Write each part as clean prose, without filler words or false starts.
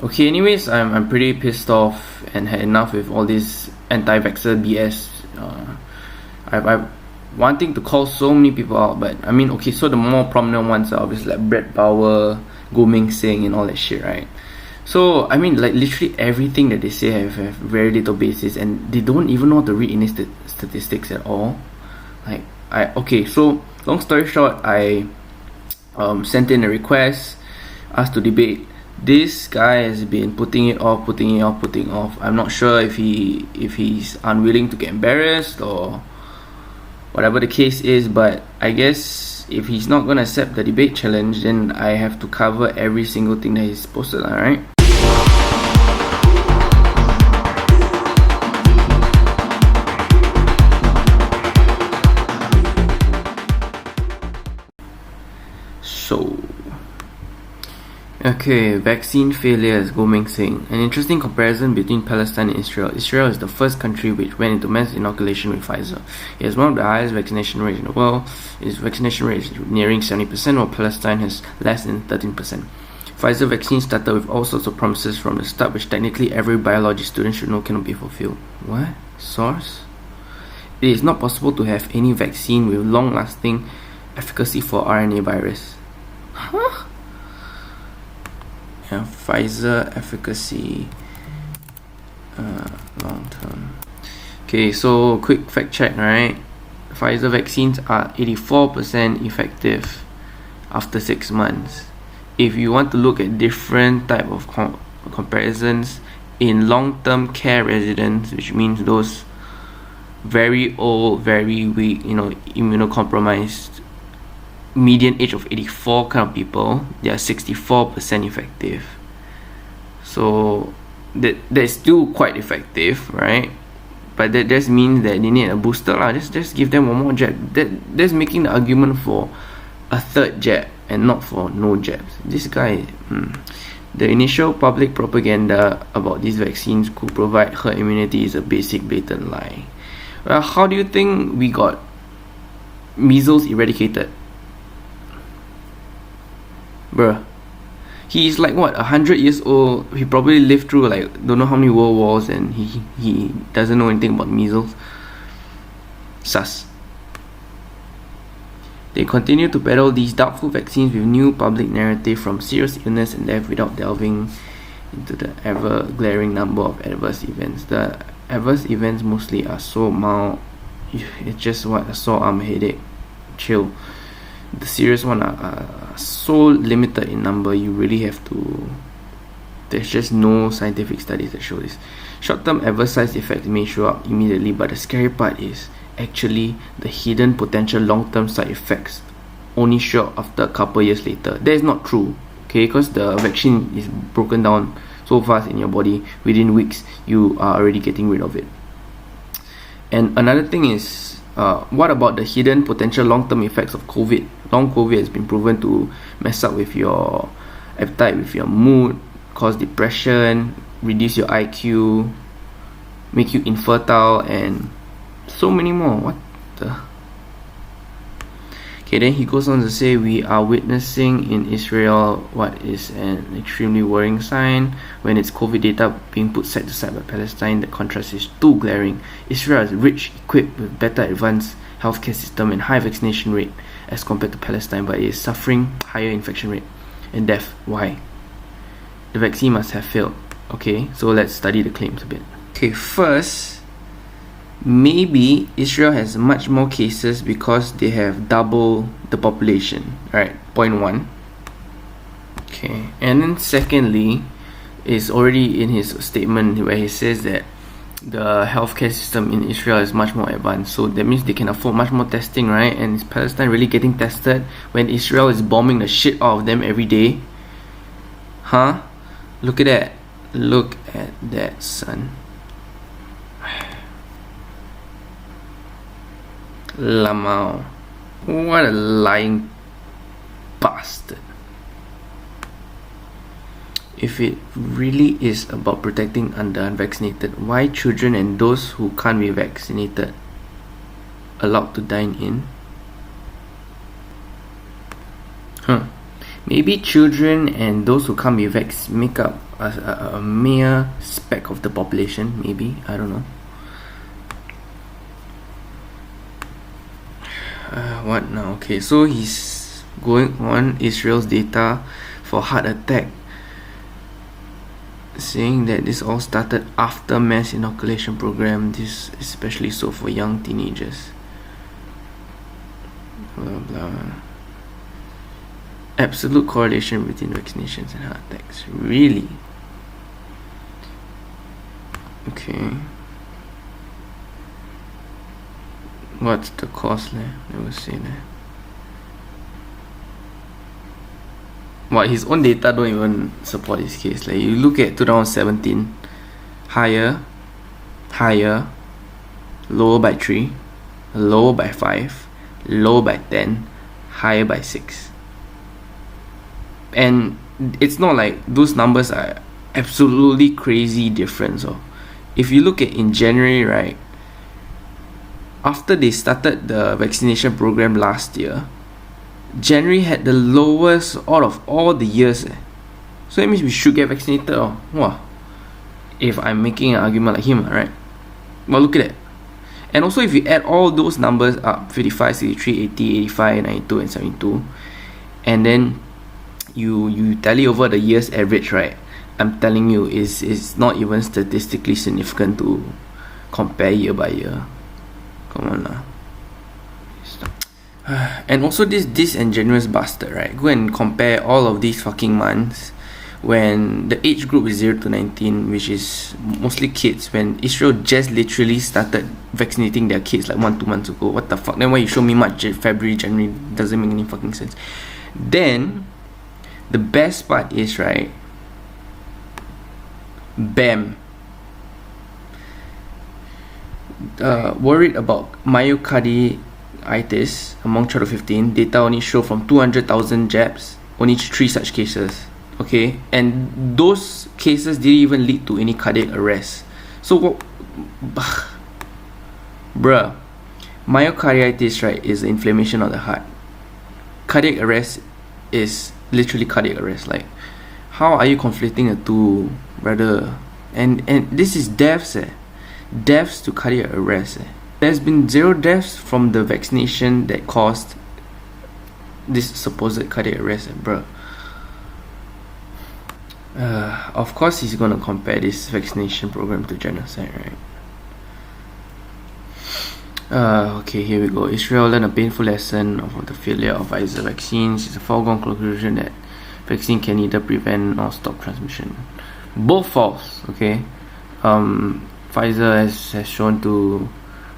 Okay, anyways, I'm pretty pissed off and had enough with all this anti-vaxxer BS. I've wanting to call so many people out, but I mean, okay, so the more prominent ones are obviously like Brett Power, Meng, Seng, and all that shit, right? So I mean, like literally everything that they say have very little basis, and they don't even know how to read any statistics at all. Like so long story short, I sent in a request, asked to debate. This guy has been putting it off. I'm not sure if he's unwilling to get embarrassed or whatever the case is, but I guess if he's not gonna accept the debate challenge, then I have to cover every single thing that he's posted, alright? So, okay, vaccine failures, Meng saying. An interesting comparison between Palestine and Israel. Israel is the first country which went into mass inoculation with Pfizer. It has one of the highest vaccination rates in the world. Its vaccination rate is nearing 70%, while Palestine has less than 13%. Pfizer vaccine started with all sorts of promises from the start, which technically every biology student should know cannot be fulfilled. What? Source? It is not possible to have any vaccine with long-lasting efficacy for RNA virus. Huh? Yeah, Pfizer efficacy long term. Okay, so quick fact check, right? Pfizer vaccines are 84% effective after 6 months. If you want to look at different type of comparisons in long-term care residents, which means those very old, very weak, immunocompromised, median age of 84 kind of people, they are 64% effective. So that's still quite effective, right? But that just means that they need a booster lah. Just give them one more jab. That's making the argument for a third jab and not for no jabs. This guy, the initial public propaganda about these vaccines could provide herd immunity is a basic blatant lie. Well, how do you think we got measles eradicated? Bruh, he is like what, 100 years old. He probably lived through like don't know how many world wars, and he doesn't know anything about measles. Sus. They continue to peddle these doubtful vaccines with new public narrative from serious illness and death without delving into the ever glaring number of adverse events. The adverse events mostly are so mild, it's just what, a sore arm, headache, chill. The serious one are so limited in number, you really have to. There's just no scientific studies that show this. Short-term adverse side effects may show up immediately, but the scary part is actually the hidden potential long-term side effects only show up after a couple years later. That is not true, okay? Because the vaccine is broken down so fast in your body, within weeks you are already getting rid of it. And another thing is, what about the hidden potential long-term effects of COVID? Long COVID has been proven to mess up with your appetite, with your mood, cause depression, reduce your IQ, make you infertile, and so many more. What the? Okay, then he goes on to say, we are witnessing in Israel what is an extremely worrying sign. When its COVID data being put side to side by Palestine, the contrast is too glaring. Israel is rich, equipped with better advanced healthcare system and high vaccination rate as compared to Palestine, but it is suffering higher infection rate and death. Why? The vaccine must have failed. Okay, so let's study the claims a bit. Okay, first, maybe Israel has much more cases because they have double the population, right? Point one. Okay, and then secondly, is already in his statement where he says that the healthcare system in Israel is much more advanced, so that means they can afford much more testing, right? And is Palestine really getting tested when Israel is bombing the shit out of them every day? Huh? Look at that. Look at that, son. Lamau. What a lying bastard. If it really is about protecting the unvaccinated, why children and those who can't be vaccinated allowed to dine in? Maybe children and those who can't be vaxxed make up a mere speck of the population. Maybe, I don't know. What now? Okay, so he's going on Israel's data for heart attack, saying that this all started after mass inoculation program. This especially so for young teenagers. Blah blah. Absolute correlation between vaccinations and heart attacks. Really? Okay. What's the cost there? Never say that. What, his own data don't even support his case. Like, you look at 2017, higher, lower by 3, lower by 5, lower by 10, higher by 6. And it's not like those numbers are absolutely crazy different. So if you look at in January, right, after they started the vaccination program last year, January had the lowest out of all the years. So that means we should get vaccinated. Wow. If I'm making an argument like him, right? Well, look at that. And also, if you add all those numbers up, 55, 63, 80, 85, 92, and 72, and then you tally over the year's average, right? I'm telling you, it's not even statistically significant to compare year by year. Come on lah. And also this disingenuous bastard, right? Go and compare all of these fucking months when the age group is 0 to 19, which is mostly kids, when Israel just literally started vaccinating their kids like 1-2 months ago. What the fuck? Then why you show me March, February, January? Doesn't make any fucking sense. Then the best part is, right, bam, worried about myocarditis among 12 to 15. Data only show from 200,000 jabs, only 3 such cases. Okay, and those cases didn't even lead to any cardiac arrest. So what? Bruh, myocarditis, right, is the inflammation of the heart. Cardiac arrest is literally cardiac arrest. Like, how are you conflating the two, brother? And this is deaths, deaths to cardiac arrest. There's been 0 deaths from the vaccination that caused this supposed cardiac arrest, bruh. Of course he's gonna compare this vaccination program to genocide, right? Okay, here we go. Israel learned a painful lesson of the failure of Pfizer vaccines. It's a foregone conclusion that vaccine can neither prevent or stop transmission. Both false, okay? Pfizer has shown to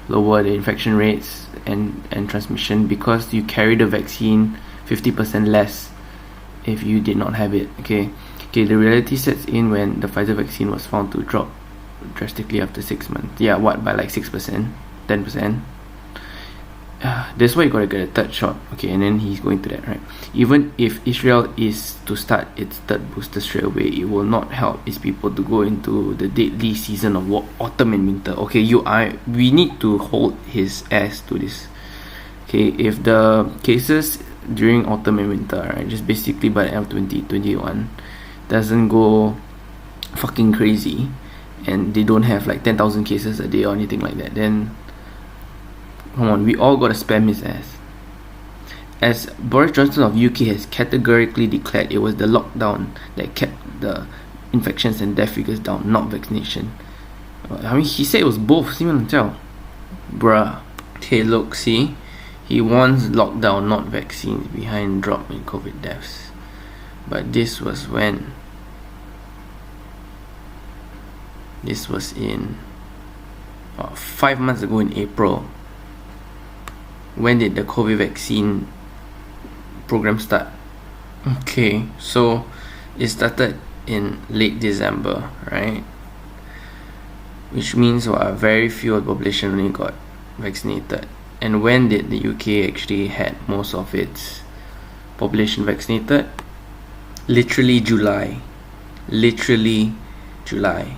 lower the infection rates and transmission because you carry the vaccine 50% less if you did not have it, okay? Okay, the reality sets in when the Pfizer vaccine was found to drop drastically after 6 months. Yeah, what, by like 6%? 10%? That's why you gotta get a third shot. Okay, and then he's going to that, right? Even if Israel is to start its third booster straight away, it will not help its people to go into the deadly season of autumn and winter. Okay, we need to hold his ass to this. Okay, if the cases during autumn and winter, right, just basically by the end of 2021 doesn't go fucking crazy and they don't have like 10,000 cases a day or anything like that, then come on, we all gotta spam his ass. As Boris Johnson of UK has categorically declared it was the lockdown that kept the infections and death figures down, not vaccination. I mean, he said it was both. See what I'm tell? Bruh. Okay, look, see? He wants lockdown, not vaccines, behind drop in COVID deaths. But this was when? This was in 5 months ago in April. When did the COVID vaccine program start? Okay, so it started in late December, right? Which means very few of the population only got vaccinated. And when did the UK actually had most of its population vaccinated? Literally July. Literally July.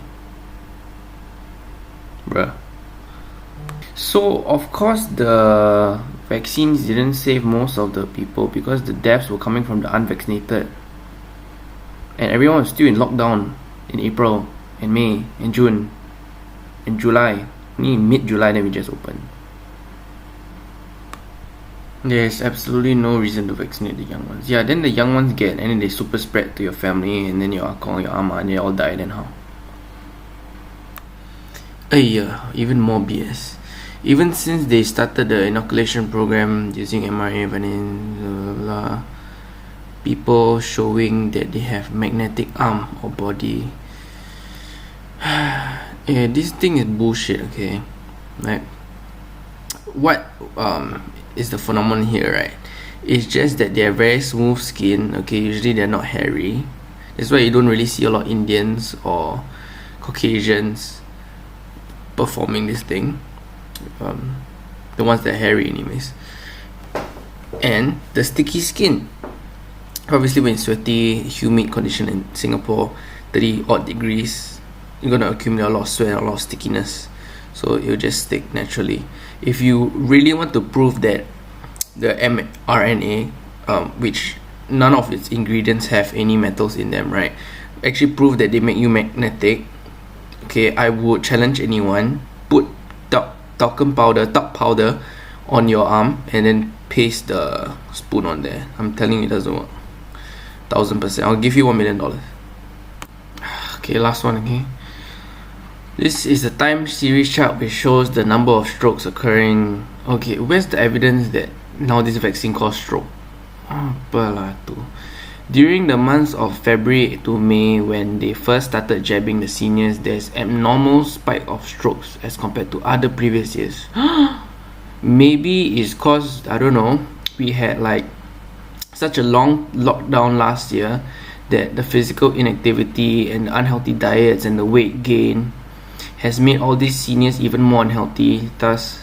Bruh. So of course the vaccines didn't save most of the people because the deaths were coming from the unvaccinated. And everyone was still in lockdown in April, and May, and June, and July. Only in mid-July then we just opened. There's absolutely no reason to vaccinate the young ones. Yeah, then the young ones get, and then they super spread to your family, and then your uncle, your ama, and they all die, then how? Even more BS. Even since they started the inoculation program using mRNA vaccine, people showing that they have magnetic arm or body. This thing is bullshit, okay? Like, what is the phenomenon here, right? It's just that they are very smooth skin, okay? Usually they're not hairy. That's why you don't really see a lot of Indians or Caucasians performing this thing. The ones that are hairy anyways. And the sticky skin. Obviously when it's sweaty, humid condition in Singapore, 30 odd degrees, you're gonna accumulate a lot of sweat and a lot of stickiness. So it'll just stick naturally. If you really want to prove that the mRNA, which none of its ingredients have any metals in them, right, actually prove that they make you magnetic, okay, I would challenge anyone, put talcum powder on your arm and then paste the spoon on there. I'm telling you it doesn't work. 1000%. I'll give you $1 million. Okay, last one, okay. This is a time series chart which shows the number of strokes occurring. Okay, where's the evidence that now this vaccine causes stroke? During the months of February to May, when they first started jabbing the seniors, there's abnormal spike of strokes as compared to other previous years. Maybe it's cause, I don't know, we had like such a long lockdown last year that the physical inactivity and the unhealthy diets and the weight gain has made all these seniors even more unhealthy, thus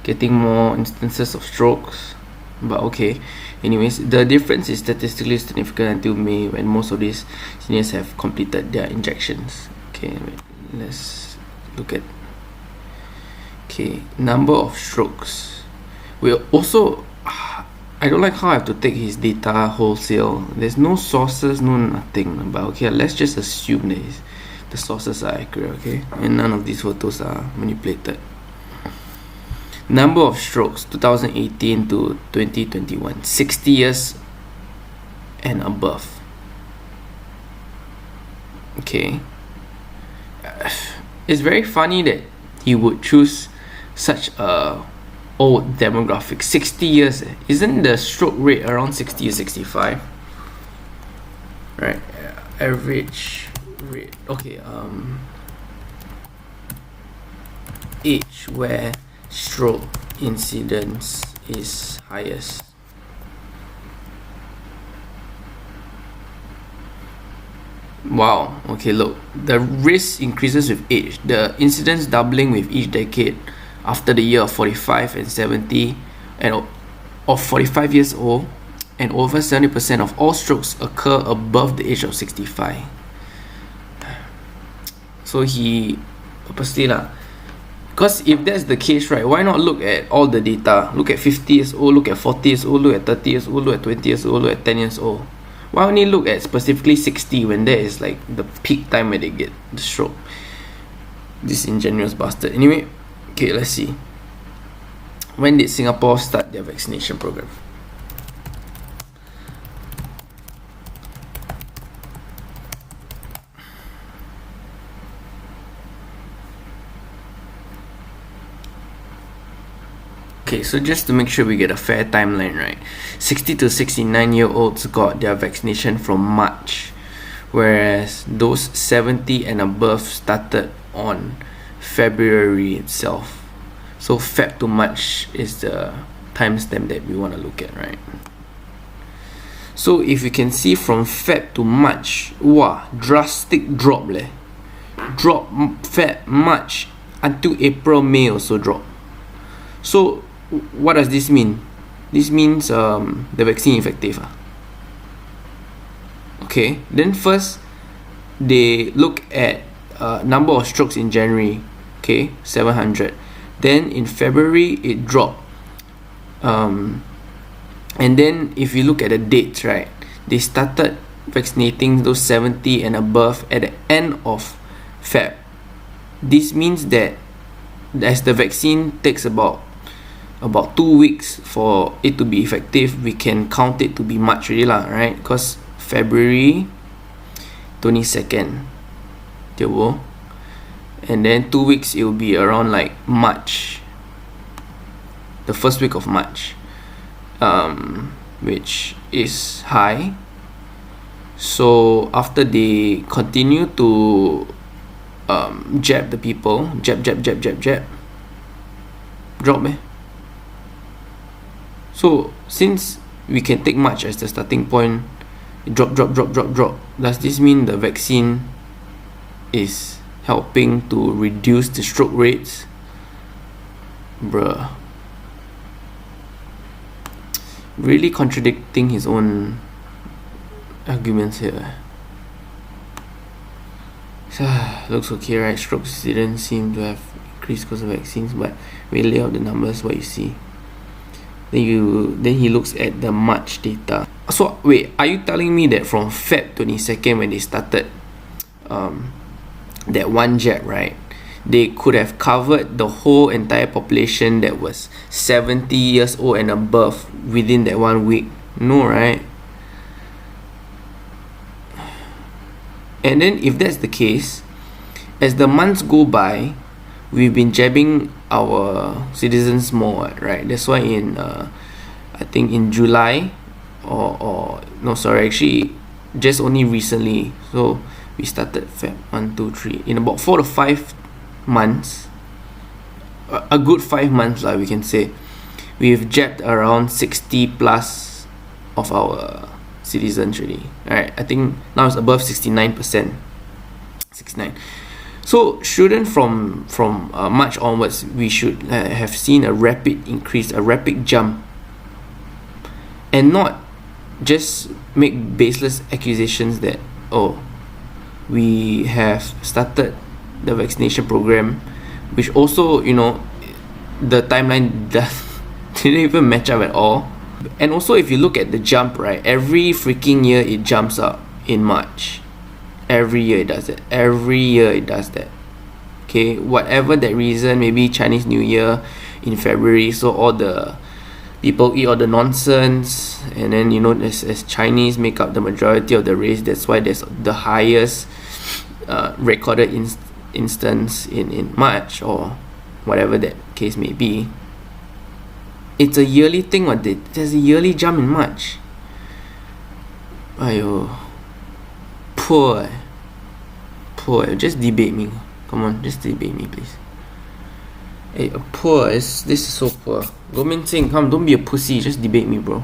getting more instances of strokes. But okay, anyways, the difference is statistically significant until May, when most of these seniors have completed their injections. Okay, wait, let's look at number of strokes. We also, I don't like how I have to take his data wholesale. There's no sources, no nothing. But okay, let's just assume that the sources are accurate, okay? And none of these photos are manipulated. Number of strokes 2018 to 2021, 60 years and above. Okay, it's very funny that he would choose such a old demographic. 60 years. Isn't the stroke rate around 60 or 65? Right, average rate. Okay, age where stroke incidence is highest. Wow, okay, look, the risk increases with age, the incidence doubling with each decade after the year of 45 and 70 and of 45 years old, and over 70% of all strokes occur above the age of 65. So he purposely because if that's the case, right, why not look at all the data? Look at 50 years old, look at 40 years old, look at 30 years old, look at 20 years old, look at 10 years old. Why only look at specifically 60 when that is like the peak time where they get the stroke? This ingenious bastard. Anyway, okay, let's see. When did Singapore start their vaccination program? Okay, so just to make sure we get a fair timeline, right? 60 to 69-year-olds got their vaccination from March, whereas those 70 and above started on February itself. So Feb to March is the timestamp that we want to look at, right? So if you can see from Feb to March, wow, drastic drop leh. Drop Feb, March until April, May also drop. So what does this mean? This means the vaccine effective. Okay, then first they look at number of strokes in January. Okay, 700. Then in February it dropped And then if you look at the dates, right, they started vaccinating those 70 and above at the end of Feb. This means that as the vaccine takes about 2 weeks for it to be effective, we can count it to be March already lah, right? Because February 22nd, and then 2 weeks it will be around like March, the first week of March, which is high. So after they continue to jab the people, jab, drop So since we can take March as the starting point, drop. Does this mean the vaccine is helping to reduce the stroke rates? Bruh. Really contradicting his own arguments here. So, looks okay, right? Strokes didn't seem to have increased because of vaccines, but we lay out the numbers, what you see. Then he looks at the March data. So wait, are you telling me that from Feb 22nd when they started that one jab, right, they could have covered the whole entire population that was 70 years old and above within that 1 week? No, right? And then if that's the case, as the months go by, we've been jabbing our citizens more, right? That's why in I think in July or no, sorry, actually just only recently, so we started Feb 1, 2, 3, in about 4 to 5 months, a good 5 months lah, we can say, we've jabbed around 60 plus of our citizens already. Alright, I think now it's above 69%. 69. So shouldn't from March onwards we should have seen a rapid increase, a rapid jump, and not just make baseless accusations that, oh, we have started the vaccination program, which also, you know, the timeline didn't even match up at all. And also if you look at the jump, right, every freaking year it jumps up in March. Every year it does that. Okay, whatever that reason, maybe Chinese New Year in February, so all the people eat all the nonsense, and then, you know, as Chinese make up the majority of the race, that's why there's the highest recorded instance in March, or whatever that case may be. It's a yearly thing, there's a yearly jump in March. Ayo, poor, just debate me. Come on, just debate me, please. Hey, this is so poor. Go Meng, come, don't be a pussy, just debate me, bro.